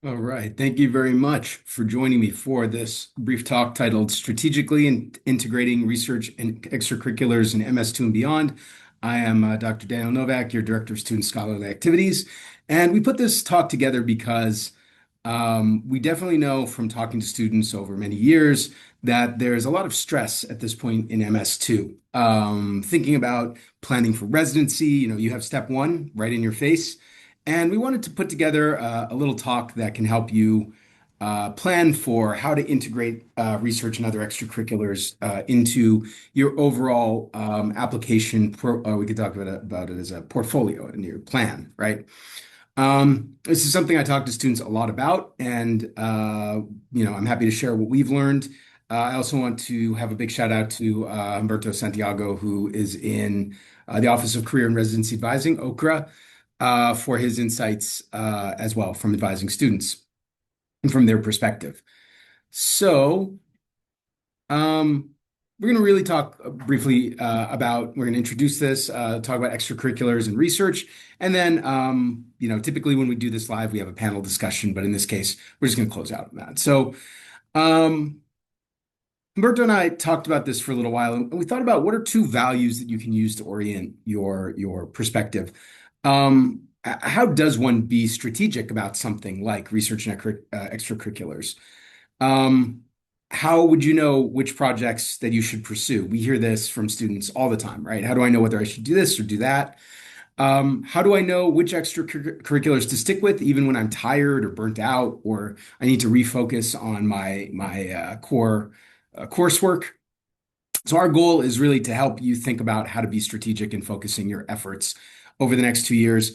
All right. Thank you very much for joining me for this brief talk titled Strategically Integrating Research and Extracurriculars in MS2 and Beyond. I am Dr. Daniel Novak, your Director of Student Scholarly Activities. And we put this talk together because we definitely know from talking to students over many years that there's a lot of stress at this point in MS2. Thinking about planning for residency, you have step one right in your face. And we wanted to put together a little talk that can help you plan for how to integrate research and other extracurriculars into your overall application. We could talk about it as a portfolio in your plan, right? This is something I talk to students a lot about, and I'm happy to share what we've learned. I also want to have a big shout out to Humberto Santiago, who is in the Office of Career and Residency Advising, OCRA, for his insights as well from advising students and from their perspective. So, we're going to really talk briefly we're going to introduce this, talk about extracurriculars and research. And then, typically when we do this live, we have a panel discussion, but in this case, we're just going to close out on that. So, Humberto and I talked about this for a little while, and we thought about what are two values that you can use to orient your perspective. How does one be strategic about something like research and extracurriculars? How would you know which projects that you should pursue? We hear this from students all the time, right? How do I know whether I should do this or do that? How do I know which extracurriculars to stick with, even when I'm tired or burnt out, or I need to refocus on my core coursework? So our goal is really to help you think about how to be strategic in focusing your efforts over the next 2 years.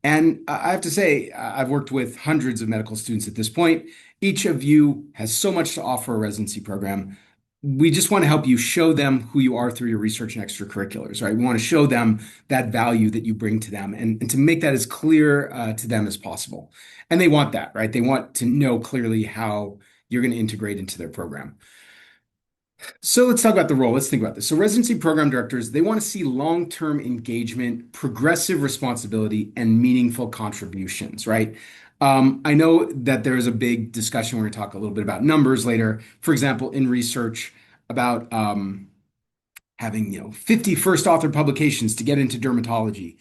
And I have to say, I've worked with hundreds of medical students at this point. Each of you has so much to offer a residency program. We just want to help you show them who you are through your research and extracurriculars, right? We want to show them that value that you bring to them and to make that as clear to them as possible. And they want that, right? They want to know clearly how you're going to integrate into their program. So let's talk about the role. Let's think about this. So residency program directors, they want to see long-term engagement, progressive responsibility, and meaningful contributions, right? I know that there is a big discussion. We're going to talk a little bit about numbers later. For example, in research about having 50 first author publications to get into dermatology.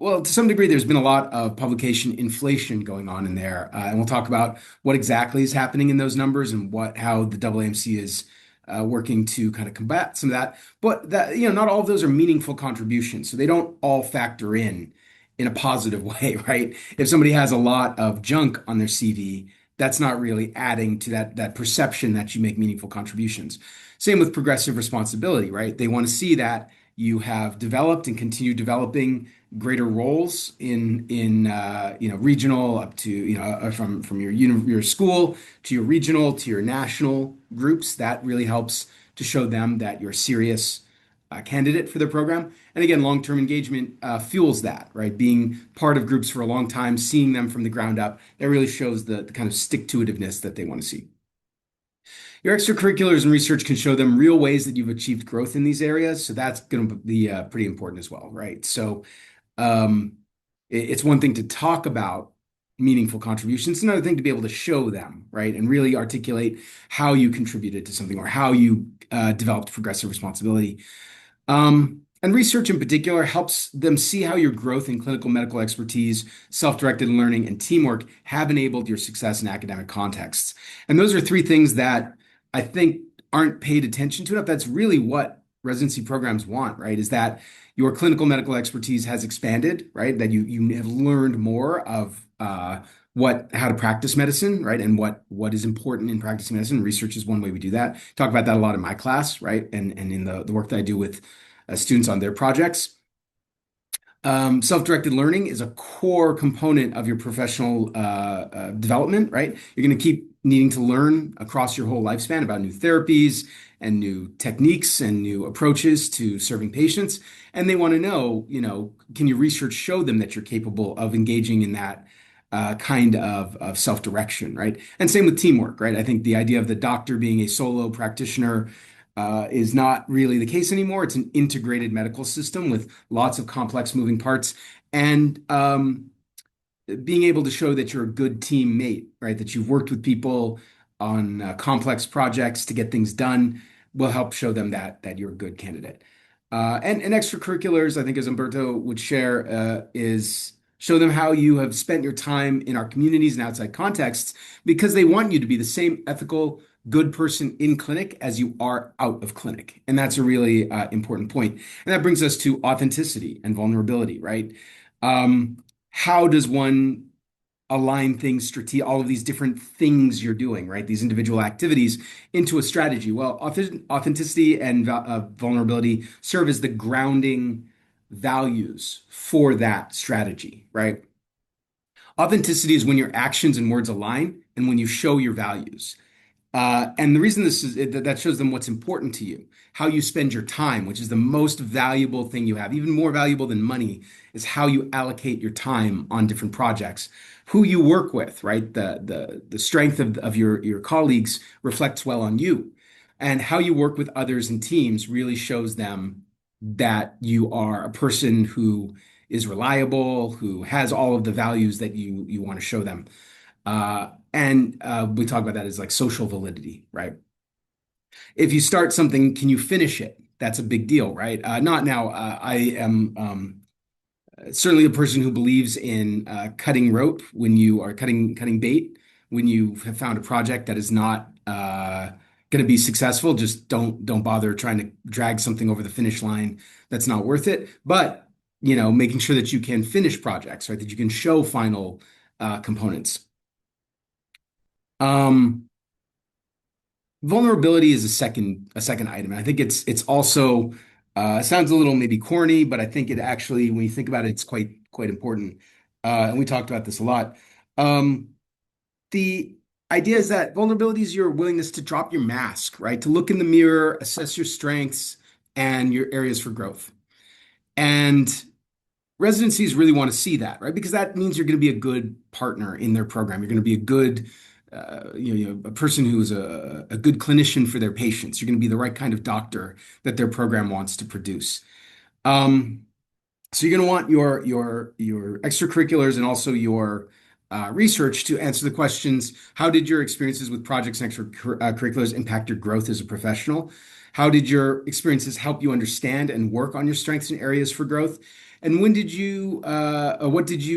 Well, to some degree, there's been a lot of publication inflation going on in there, and we'll talk about what exactly is happening in those numbers and how the AAMC is working to kind of combat some of that. But that, not all of those are meaningful contributions. So they don't all factor in a positive way, right? If somebody has a lot of junk on their CV, that's not really adding to that perception that you make meaningful contributions. Same with progressive responsibility, right? They want to see that you have developed and continue developing greater roles in regional up to from your school to your regional to your national groups. That really helps to show them that you're a serious candidate for their program. And again, long-term engagement fuels that, right? Being part of groups for a long time, seeing them from the ground up, that really shows the kind of stick-to-itiveness that they want to see. Your extracurriculars and research can show them real ways that you've achieved growth in these areas. So that's going to be pretty important as well, right? So it's one thing to talk about meaningful contributions. It's another thing to be able to show them, right? And really articulate how you contributed to something or how you developed progressive responsibility. And research in particular helps them see how your growth in clinical medical expertise, self-directed learning, and teamwork have enabled your success in academic contexts. And those are three things that I think aren't paid attention to enough. That's really what residency programs want, right? Is that your clinical medical expertise has expanded, right? That you have learned more of how to practice medicine, right? And what is important in practicing medicine. Research is one way we do that. Talk about that a lot in my class, right? And in the work that I do with students on their projects. Self-directed learning is a core component of your professional development, right? You're going to keep needing to learn across your whole lifespan about new therapies and new techniques and new approaches to serving patients. And they want to know, can your research show them that you're capable of engaging in that kind of self-direction, right? And same with teamwork, right? I think the idea of the doctor being a solo practitioner is not really the case anymore. It's an integrated medical system with lots of complex moving parts. And being able to show that you're a good teammate, right? That you've worked with people on complex projects to get things done will help show them that you're a good candidate. And extracurriculars, I think, as Umberto would share, is show them how you have spent your time in our communities and outside contexts because they want you to be the same ethical, good person in clinic as you are out of clinic. And that's a really important point. And that brings us to authenticity and vulnerability, right? How does one align things, all of these different things you're doing, right? These individual activities into a strategy. Well, authenticity and vulnerability serve as the grounding values for that strategy, right? Authenticity is when your actions and words align and when you show your values. And the reason that shows them what's important to you, how you spend your time, which is the most valuable thing you have, even more valuable than money, is how you allocate your time on different projects, who you work with, right? The strength of your colleagues reflects well on you, and how you work with others and teams really shows them that you are a person who is reliable, who has all of the values that you want to show them. And we talk about that as like social validity, right? If you start something, can you finish it? That's a big deal, right? Not now. I am certainly a person who believes in cutting rope when you are cutting bait. When you have found a project that is not going to be successful, just don't bother trying to drag something over the finish line that's not worth it. But making sure that you can finish projects, right? That you can show final components. Um, Vulnerability is a second item. And I think it's also sounds a little maybe corny, but I think it actually, when you think about it, it's quite important. And we talked about this a lot. Um, the idea is that vulnerability is your willingness to drop your mask, right? To look in the mirror, assess your strengths and your areas for growth. And residencies really want to see that, right? Because that means you're going to be a good partner in their program. You're going to be a good, a person who is a good clinician for their patients. You're going to be the right kind of doctor that their program wants to produce. Um, so you're going to want your extracurriculars and also your research to answer the questions: how did your experiences with projects and extracurriculars impact your growth as a professional? How did your experiences help you understand and work on your strengths and areas for growth? And what did you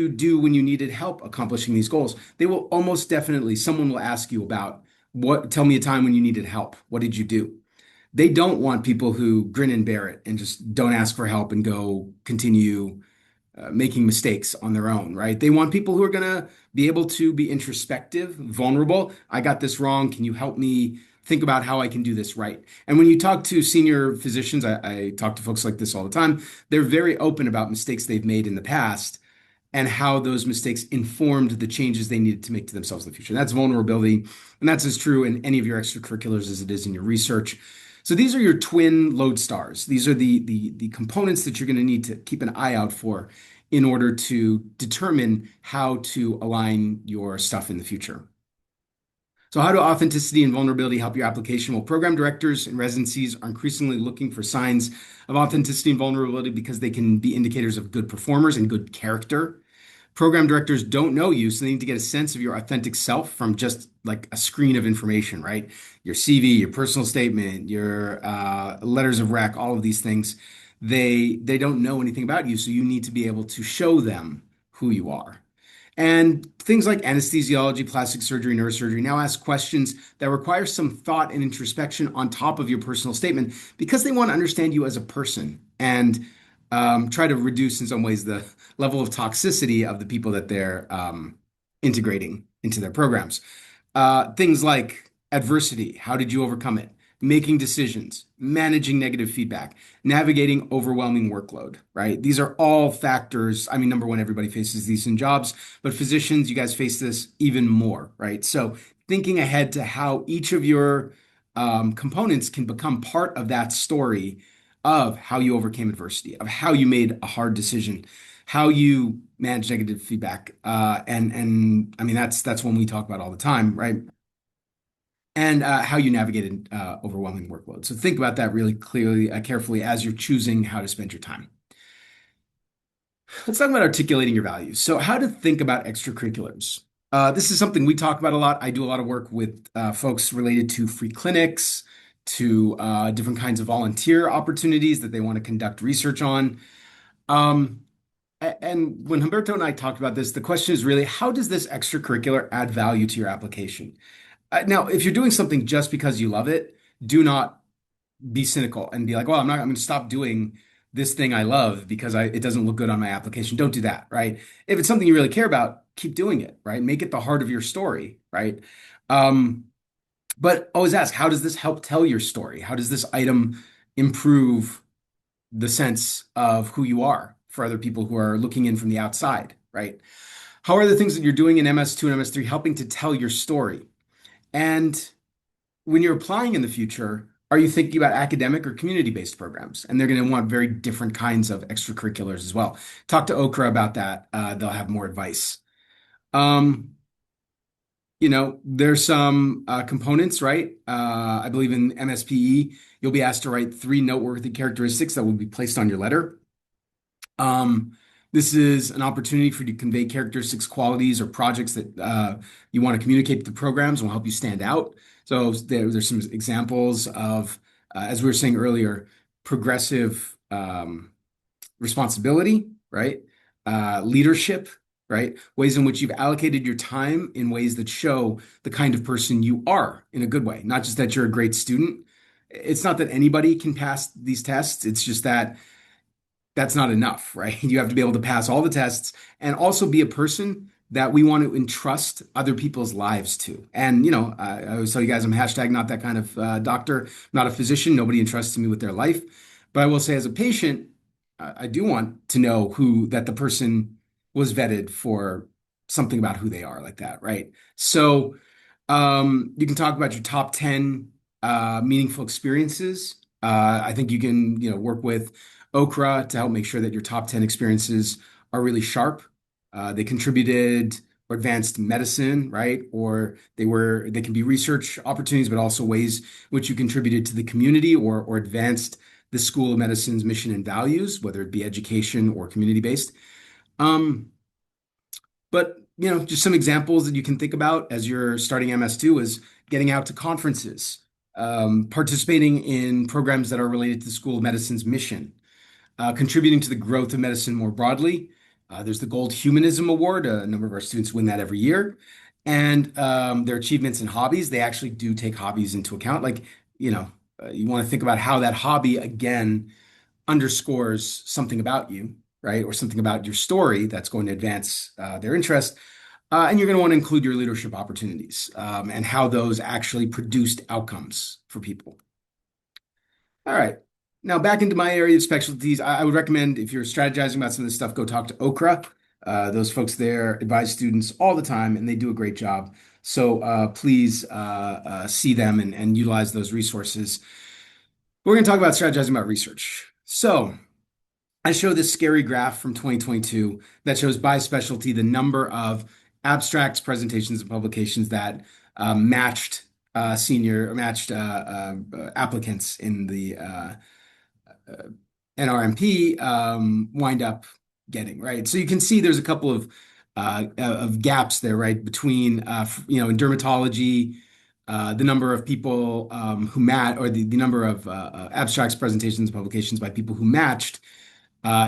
do when you needed help accomplishing these goals? They will almost definitely, someone will ask you about tell me a time when you needed help. What did you do? They don't want people who grin and bear it and just don't ask for help and go continue making mistakes on their own, right? They want people who are going to be able to be introspective, vulnerable. I got this wrong. Can you help me think about how I can do this right? And when you talk to senior physicians, I talk to folks like this all the time. They're very open about mistakes they've made in the past and how those mistakes informed the changes they needed to make to themselves in the future. That's vulnerability. And that's as true in any of your extracurriculars as it is in your research. So these are your twin lodestars. These are the components that you're going to need to keep an eye out for in order to determine how to align your stuff in the future. So how do authenticity and vulnerability help your application? Well, program directors and residencies are increasingly looking for signs of authenticity and vulnerability because they can be indicators of good performers and good character. Program directors don't know you, so they need to get a sense of your authentic self from just like a screen of information, right? Your CV, your personal statement, your letters of rec, all of these things. They don't know anything about you, so you need to be able to show them who you are. And things like anesthesiology, plastic surgery, neurosurgery now ask questions that require some thought and introspection on top of your personal statement because they want to understand you as a person and try to reduce, in some ways, the level of toxicity of the people that they're integrating into their programs. Things like adversity, how did you overcome it? Making decisions, managing negative feedback, navigating overwhelming workload, right? These are all factors. I mean, number one, everybody faces these in jobs, but physicians, you guys face this even more, right? So thinking ahead to how each of your components can become part of that story of how you overcame adversity, of how you made a hard decision, how you manage negative feedback. And I mean, that's one we talk about all the time, right? And how you navigated overwhelming workload. So think about that really clearly, carefully as you're choosing how to spend your time. Let's talk about articulating your values. So, how to think about extracurriculars. This is something we talk about a lot. I do a lot of work with folks related to free clinics, to different kinds of volunteer opportunities that they want to conduct research on. Um, and when Humberto and I talked about this, the question is really, how does this extracurricular add value to your application? Now, if you're doing something just because you love it, do not be cynical and be like, well, I'm going to stop doing this thing I love because it doesn't look good on my application. Don't do that, right? If it's something you really care about, keep doing it, right? Make it the heart of your story, right? Um, but always ask, how does this help tell your story? How does this item improve the sense of who you are for other people who are looking in from the outside, right? How are the things that you're doing in MS2 and MS3 helping to tell your story? And when you're applying in the future, are you thinking about academic or community-based programs? And they're going to want very different kinds of extracurriculars as well. Talk to Okra about that. They'll have more advice. Um, there's some components, right? I believe in MSPE, you'll be asked to write three noteworthy characteristics that will be placed on your letter. Um, this is an opportunity for you to convey characteristics, qualities, or projects that you want to communicate to the programs and will help you stand out. So there's some examples of, as we were saying earlier, progressive responsibility, right? Leadership, right? Ways in which you've allocated your time in ways that show the kind of person you are in a good way, not just that you're a great student. It's not that anybody can pass these tests. It's just that that's not enough, right? You have to be able to pass all the tests and also be a person that we want to entrust other people's lives to. And, I always tell you guys, I'm hashtag not that kind of doctor, I'm not a physician. Nobody entrusts me with their life. But I will say, as a patient, I do want to know that the person was vetted for something about who they are, like that, right? So you can talk about your top 10 meaningful experiences. I think you can, work with Okra to help make sure that your top 10 experiences are really sharp. They contributed or advanced medicine, right? Or they can be research opportunities, but also ways which you contributed to the community or advanced the School of Medicine's mission and values, whether it be education or community based. Um, but just some examples that you can think about as you're starting MS2 is getting out to conferences, participating in programs that are related to the School of Medicine's mission, contributing to the growth of medicine more broadly. There's the Gold Humanism Award. A number of our students win that every year. And their achievements in hobbies, they actually do take hobbies into account. Like, you want to think about how that hobby, again, underscores something about you, right? Or something about your story that's going to advance their interest. And you're going to want to include your leadership opportunities and how those actually produced outcomes for people. All right. Now back into my area of specialties, I would recommend if you're strategizing about some of this stuff, go talk to Okra. Those folks there advise students all the time, and they do a great job. So please see them and utilize those resources. We're going to talk about strategizing about research. So I show this scary graph from 2022 that shows by specialty the number of abstracts, presentations, and publications that matched applicants in the NRMP wind up getting, right? So you can see there's a couple of gaps there, right? Between, in dermatology, the number of people who or the number of abstracts, presentations, publications by people who matched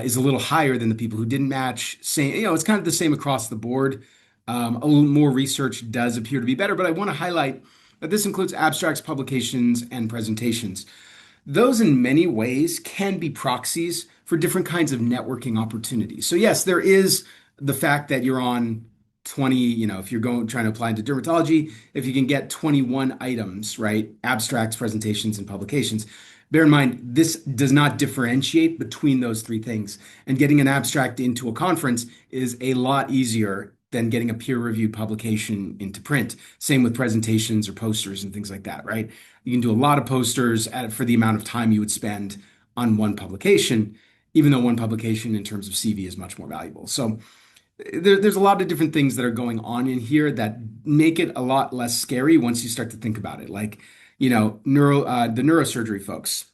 is a little higher than the people who didn't match. Same, it's kind of the same across the board. A little more research does appear to be better, but I want to highlight that this includes abstracts, publications, and presentations. Those in many ways can be proxies for different kinds of networking opportunities. So yes, there is the fact that you're on 20, if you're trying to apply into dermatology, if you can get 21 items, right? Abstracts, presentations, and publications. Bear in mind, this does not differentiate between those three things. And getting an abstract into a conference is a lot easier than getting a peer-reviewed publication into print. Same with presentations or posters and things like that, right? You can do a lot of posters for the amount of time you would spend on one publication, even though one publication in terms of CV is much more valuable. So there's a lot of different things that are going on in here that make it a lot less scary once you start to think about it. Like, the neurosurgery folks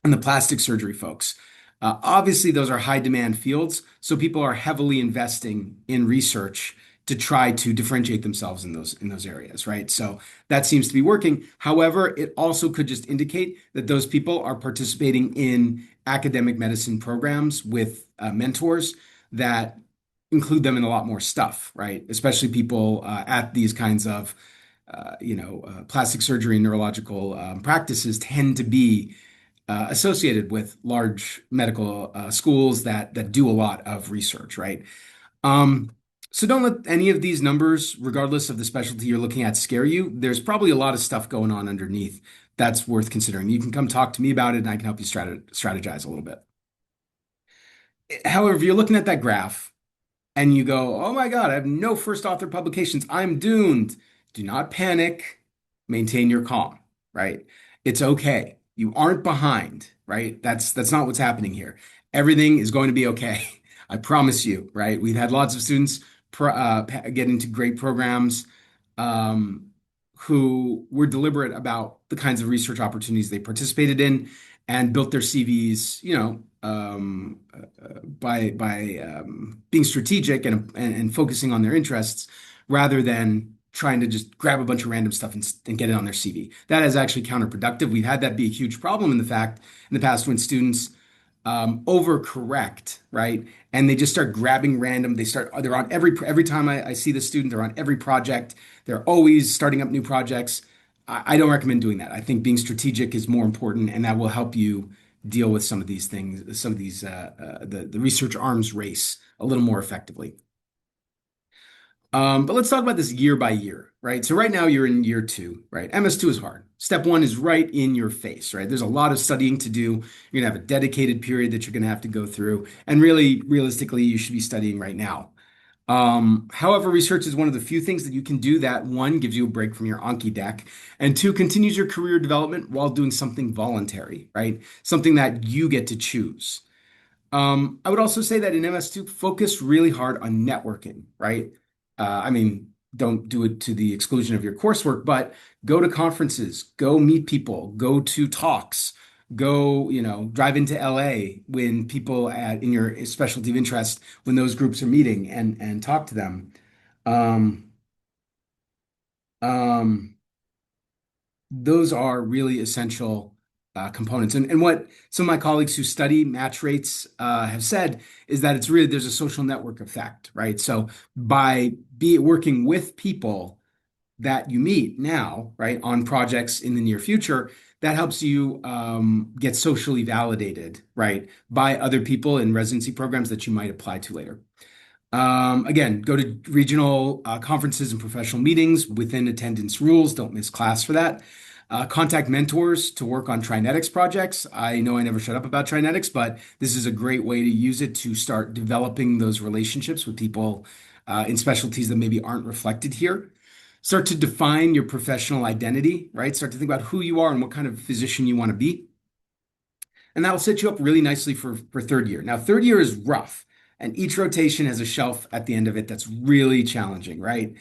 and the plastic surgery folks. Obviously, those are high demand fields, so people are heavily investing in research to try to differentiate themselves in those areas, right? So that seems to be working. However, it also could just indicate that those people are participating in academic medicine programs with mentors that include them in a lot more stuff, right? Especially people at these kinds of plastic surgery and neurological practices tend to be associated with large medical schools that do a lot of research, right? Um, so don't let any of these numbers, regardless of the specialty you're looking at, scare you. There's probably a lot of stuff going on underneath that's worth considering. You can come talk to me about it, and I can help you strategize a little bit. However, if you're looking at that graph and you go, oh my God, I have no first author publications. I'm doomed. Do not panic. Maintain your calm, right? It's okay. You aren't behind, right? That's not what's happening here. Everything is going to be okay. I promise you, right? We've had lots of students get into great programs um, who were deliberate about the kinds of research opportunities they participated in and built their CVs, by being strategic and focusing on their interests rather than trying to just grab a bunch of random stuff and get it on their CV. That is actually counterproductive. We've had that be a huge problem in the past when students overcorrect, right? And they just start grabbing random. They're on every time I see the student, they're on every project. They're always starting up new projects. I don't recommend doing that. I think being strategic is more important, and that will help you deal with some of these things, some of these the research arms race a little more effectively. But let's talk about this year by year, right? So right now you're in year two, right? MS2 is hard. Step one is right in your face, right? There's a lot of studying to do. You're gonna have a dedicated period that you're gonna have to go through, and really, realistically, you should be studying right now. However, research is one of the few things that you can do that one gives you a break from your Anki deck, and two continues your career development while doing something voluntary, right? Something that you get to choose. I would also say that in MS2, focus really hard on networking, right? I mean, don't do it to the exclusion of your coursework, but go to conferences, go meet people, go to talks, go, drive into LA when people in your specialty of interest, when those groups are meeting and talk to them. Um, um, those are really essential components. And what some of my colleagues who study match rates have said is that it's really there's a social network effect, right? So by be working with people that you meet now, right, on projects in the near future, that helps you get socially validated, right, by other people in residency programs that you might apply to later. Again, go to regional conferences and professional meetings within attendance rules. Don't miss class for that. Contact mentors to work on Trinetics projects. I know I never shut up about Trinetics, but this is a great way to use it to start developing those relationships with people in specialties that maybe aren't reflected here. Start to define your professional identity, right? Start to think about who you are and what kind of physician you want to be. And that will set you up really nicely for third year. Now, third year is rough, and each rotation has a shelf at the end of it that's really challenging, right?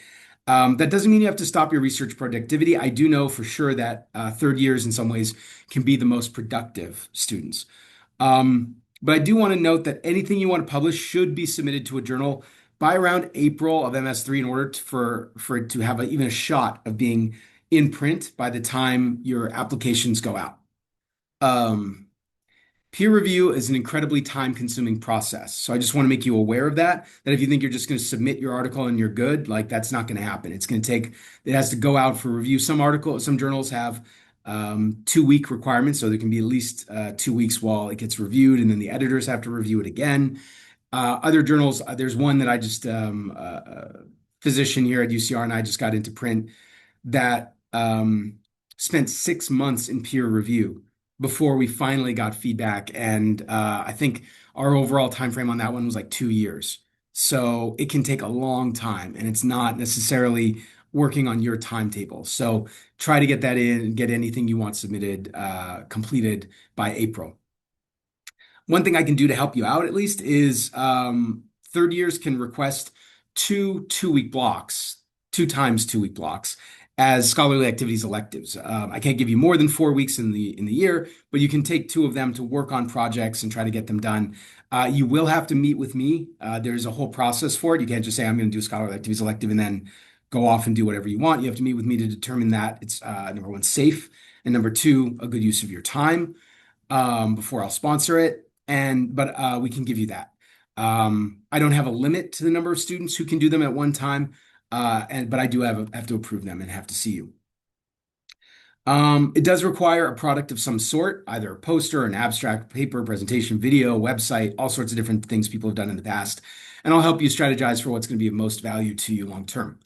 That doesn't mean you have to stop your research productivity. I do know for sure that third years in some ways can be the most productive students. But I do want to note that anything you want to publish should be submitted to a journal by around April of MS3 in order for it to have even a shot of being in print by the time your applications go out. Um, Peer review is an incredibly time-consuming process. So I just want to make you aware of that if you think you're just going to submit your article and you're good, like that's not going to happen. It has to go out for review. Some journals have 2 week requirements, so there can be at least 2 weeks while it gets reviewed, and then the editors have to review it again. Other journals, there's one that I just, physician here at UCR and I just got into print that spent 6 months in peer review before we finally got feedback. And I think our overall time frame on that one was like 2 years. So it can take a long time, and it's not necessarily working on your timetable. So try to get that in, get anything you want submitted, completed by April. One thing I can do to help you out at least is third years can request 2 2-week blocks, 2 times 2-week blocks. as scholarly activities electives. I can't give you more than 4 weeks in the year, but you can take two of them to work on projects and try to get them done. You will have to meet with me. There's a whole process for it. You can't just say, I'm going to do a scholarly activities elective and then go off and do whatever you want. You have to meet with me to determine that it's number one, safe, and number two, a good use of your time before I'll sponsor it. But we can give you that. I don't have a limit to the number of students who can do them at one time, but I do have to approve them and have to see you. It does require a product of some sort, either a poster, an abstract, paper, presentation, video, website, all sorts of different things people have done in the past. And I'll help you strategize for what's going to be of most value to you long term.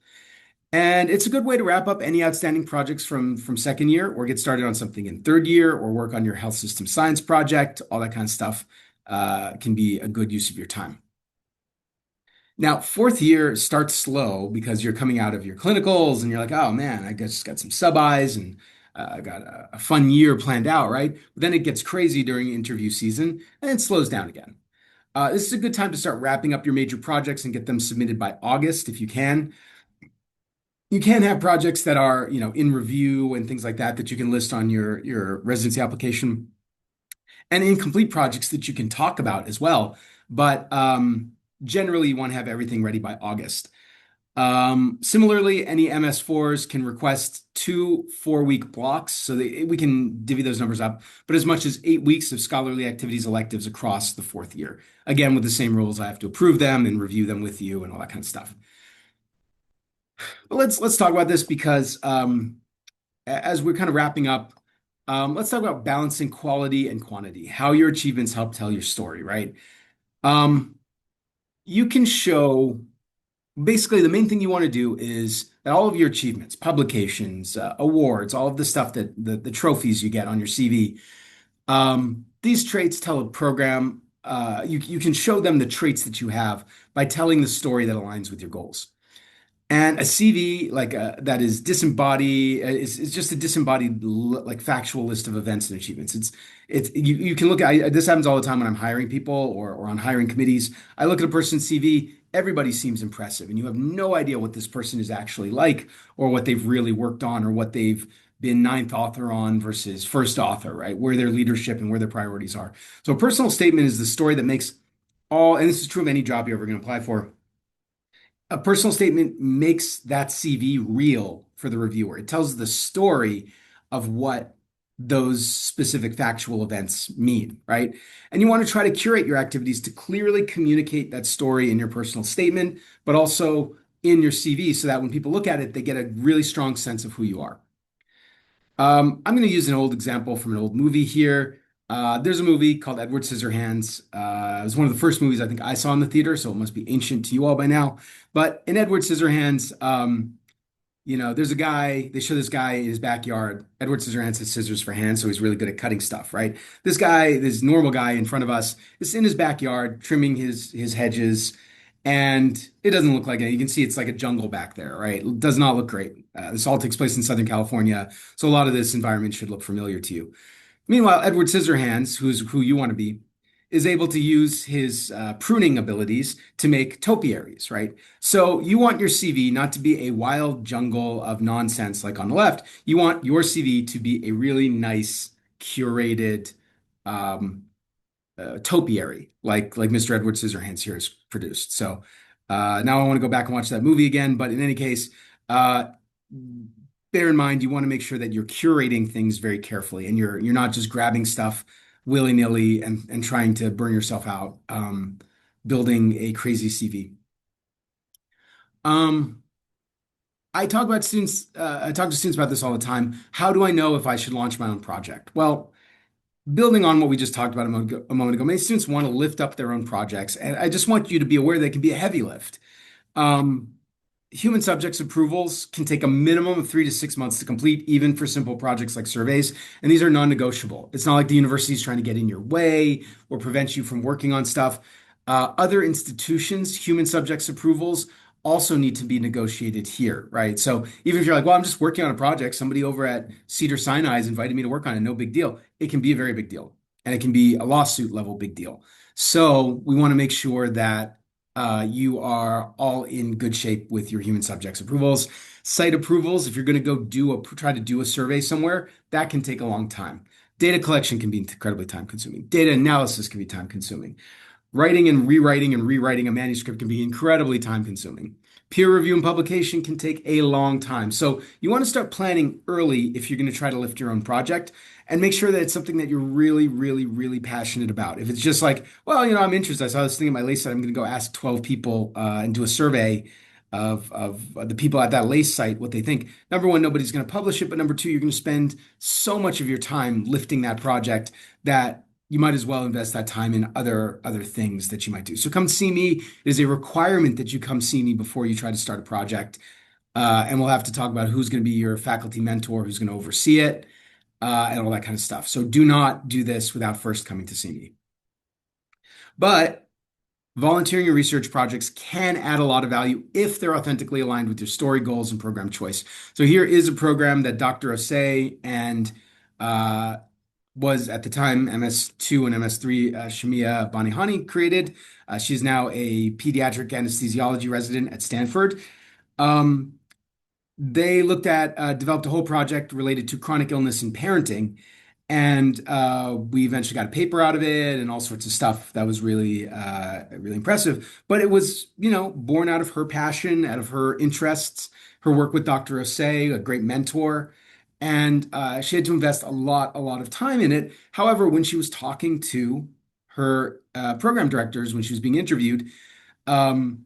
And it's a good way to wrap up any outstanding projects from second year, or get started on something in third year, or work on your health system science project. All that kind of stuff can be a good use of your time. Now, fourth year starts slow because you're coming out of your clinicals and you're like, oh man, I just got some sub-Is and I got a fun year planned out, right? But then it gets crazy during interview season and it slows down again. This is a good time to start wrapping up your major projects and get them submitted by August if you can. You can have projects that are, in review and things like that that you can list on your residency application, and incomplete projects that you can talk about as well. But generally, you want to have everything ready by August. Similarly, any MS4s can request 2 4-week blocks, so we can divvy those numbers up, but as much as 8 weeks of scholarly activities electives across the fourth year. Again, with the same rules, I have to approve them and review them with you and all that kind of stuff. But let's talk about this because as we're kind of wrapping up, let's talk about balancing quality and quantity, how your achievements help tell your story, right? You can show basically the main thing you want to do is that all of your achievements, publications, awards, all of the stuff that the trophies you get on your CV, these traits tell a program. You can show them the traits that you have by telling the story that aligns with your goals. And a CV that is disembodied is just a disembodied like factual list of events and achievements. You can look at this happens all the time when I'm hiring people or on hiring committees. I look at a person's CV. Everybody seems impressive, and you have no idea what this person is actually like, or what they've really worked on, or what they've been ninth author on versus first author, right? Where their leadership and where their priorities are. So a personal statement is the story that makes and this is true of any job you're ever going to apply for. A personal statement makes that CV real for the reviewer. It tells the story of what those specific factual events mean, right? And you want to try to curate your activities to clearly communicate that story in your personal statement, but also in your CV so that when people look at it, they get a really strong sense of who you are. I'm going to use an old example from an old movie here. There's a movie called Edward Scissorhands. It was one of the first movies I think I saw in the theater, so it must be ancient to you all by now. But in Edward Scissorhands, there's a guy, they show this guy in his backyard. Edward Scissorhands has scissors for hands, so he's really good at cutting stuff, right? This guy, this normal guy in front of us, is in his backyard trimming his hedges, and it doesn't look like it. You can see it's like a jungle back there, right? It does not look great. This all takes place in Southern California, so a lot of this environment should look familiar to you. Meanwhile, Edward Scissorhands, who you want to be, is able to use his pruning abilities to make topiaries, right? So you want your CV not to be a wild jungle of nonsense like on the left. You want your CV to be a really nice, curated topiary, like Mr. Edward Scissorhands here has produced. So now I want to go back and watch that movie again. But in any case, bear in mind, you want to make sure that you're curating things very carefully and you're not just grabbing stuff willy-nilly and trying to burn yourself out, building a crazy CV. I talk to students about this all the time. How do I know if I should launch my own project? Well, building on what we just talked about a moment ago, many students want to lift up their own projects, and I just want you to be aware that it can be a heavy lift. Human subjects approvals can take a minimum of 3 to 6 months to complete, even for simple projects like surveys, and these are non-negotiable. It's not like the university is trying to get in your way or prevent you from working on stuff. Other institutions, human subjects approvals also need to be negotiated here, right? So even if you're like, well, I'm just working on a project, somebody over at Cedars-Sinai has invited me to work on it, no big deal. It can be a very big deal, and it can be a lawsuit level big deal. So we want to make sure that you are all in good shape with your human subjects approvals. Site approvals, if you're going to go try to do a survey somewhere, that can take a long time. Data collection can be incredibly time consuming. Data analysis can be time consuming. Writing and rewriting a manuscript can be incredibly time consuming. Peer review and publication can take a long time. So you want to start planning early if you're going to try to lift your own project and make sure that it's something that you're really, really, really passionate about. If it's just like, well, I'm interested. I saw this thing in my lace site. I'm going to go ask 12 people and do a survey of the people at that lace site, what they think. Number one, nobody's going to publish it. But number two, you're going to spend so much of your time lifting that project that you might as well invest that time in other things that you might do. So come see me. It is a requirement that you come see me before you try to start a project. And we'll have to talk about who's going to be your faculty mentor, who's going to oversee it, and all that kind of stuff. So do not do this without first coming to see me. But volunteering in research projects can add a lot of value if they're authentically aligned with your story goals and program choice. So here is a program that Dr. Osei and was at the time MS2 and MS3 Shamia Banihani created. She's now a pediatric anesthesiology resident at Stanford. Um, they developed a whole project related to chronic illness and parenting. And we eventually got a paper out of it and all sorts of stuff that was really, really impressive. But it was, born out of her passion, out of her interests, her work with Dr. Osei, a great mentor. And she had to invest a lot of time in it. However, when she was talking to her program directors, when she was being interviewed, um,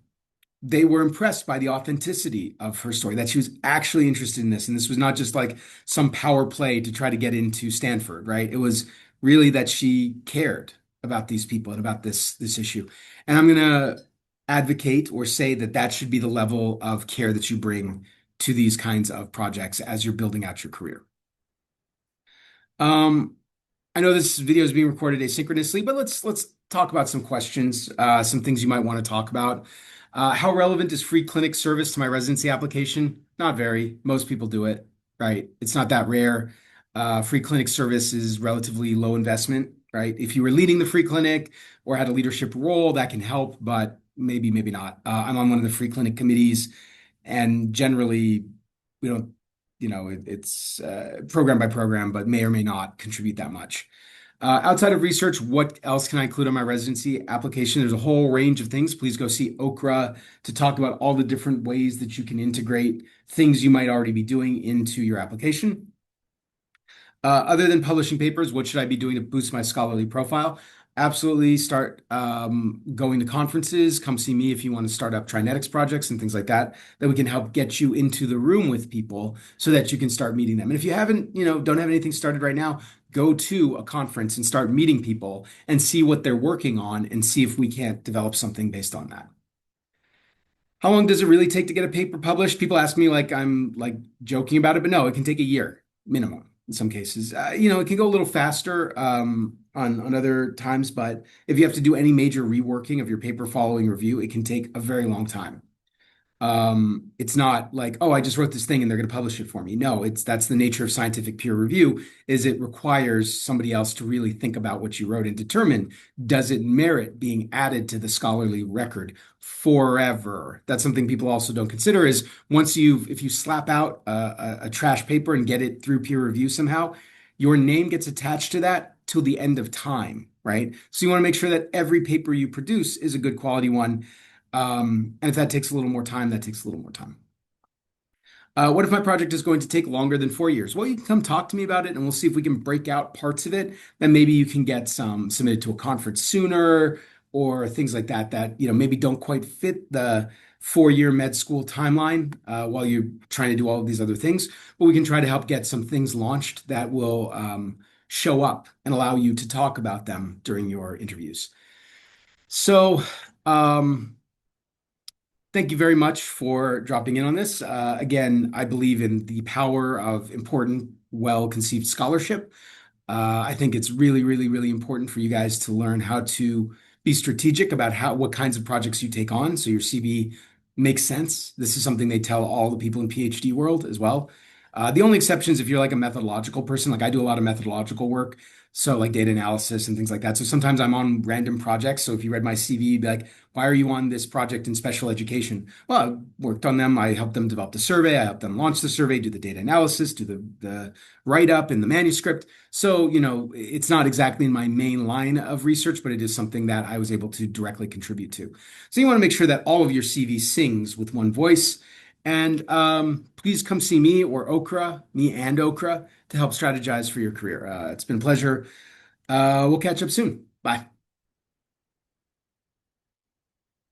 they were impressed by the authenticity of her story, that she was actually interested in this. And this was not just like some power play to try to get into Stanford, right? It was really that she cared about these people and about this issue. And I'm going to advocate or say that that should be the level of care that you bring to these kinds of projects as you're building out your career. Um, I know this video is being recorded asynchronously, but let's talk about some questions, some things you might want to talk about. How relevant is free clinic service to my residency application? Not very. Most people do it, right? It's not that rare. Free clinic service is relatively low investment, right? If you were leading the free clinic or had a leadership role, that can help, but maybe not. I'm on one of the free clinic committees, and generally, we don't it's program by program, but may or may not contribute that much. Outside of research, what else can I include on my residency application? There's a whole range of things. Please go see Okra to talk about all the different ways that you can integrate things you might already be doing into your application. Other than publishing papers, what should I be doing to boost my scholarly profile? Absolutely start going to conferences. Come see me if you want to start up Trinetics projects and things like that, that we can help get you into the room with people so that you can start meeting them. And if you don't have anything started right now, go to a conference and start meeting people and see what they're working on and see if we can't develop something based on that. How long does it really take to get a paper published? People ask me like I'm like joking about it, but no, it can take a year minimum in some cases. It can go a little faster on other times, but if you have to do any major reworking of your paper following review, it can take a very long time. It's not like, oh, I just wrote this thing and they're going to publish it for me. No, that's the nature of scientific peer review, is it requires somebody else to really think about what you wrote and determine, does it merit being added to the scholarly record forever? That's something people also don't consider is if you slap out a trash paper and get it through peer review somehow, your name gets attached to that till the end of time, right? So you want to make sure that every paper you produce is a good quality one. And if that takes a little more time, that takes a little more time. What if my project is going to take longer than 4 years? Well, you can come talk to me about it and we'll see if we can break out parts of it. Then maybe you can get some submitted to a conference sooner or things like that, maybe don't quite fit the 4-year med school timeline while you're trying to do all of these other things. But we can try to help get some things launched that will show up and allow you to talk about them during your interviews. So, thank you very much for dropping in on this. Again, I believe in the power of important, well-conceived scholarship. I think it's really, really, really important for you guys to learn how to be strategic about what kinds of projects you take on, so your CV makes sense. This is something they tell all the people in PhD world as well. The only exceptions if you're like a methodological person, like I do a lot of methodological work, so like data analysis and things like that. So sometimes I'm on random projects. So if you read my CV, you'd be like, why are you on this project in special education? Well, I worked on them. I helped them develop the survey. I helped them launch the survey, do the data analysis, do the write up and the manuscript. So, it's not exactly in my main line of research, but it is something that I was able to directly contribute to. So you want to make sure that all of your CV sings with one voice. And please come see me or Okra, me and Okra, to help strategize for your career. It's been a pleasure. We'll catch up soon. Bye.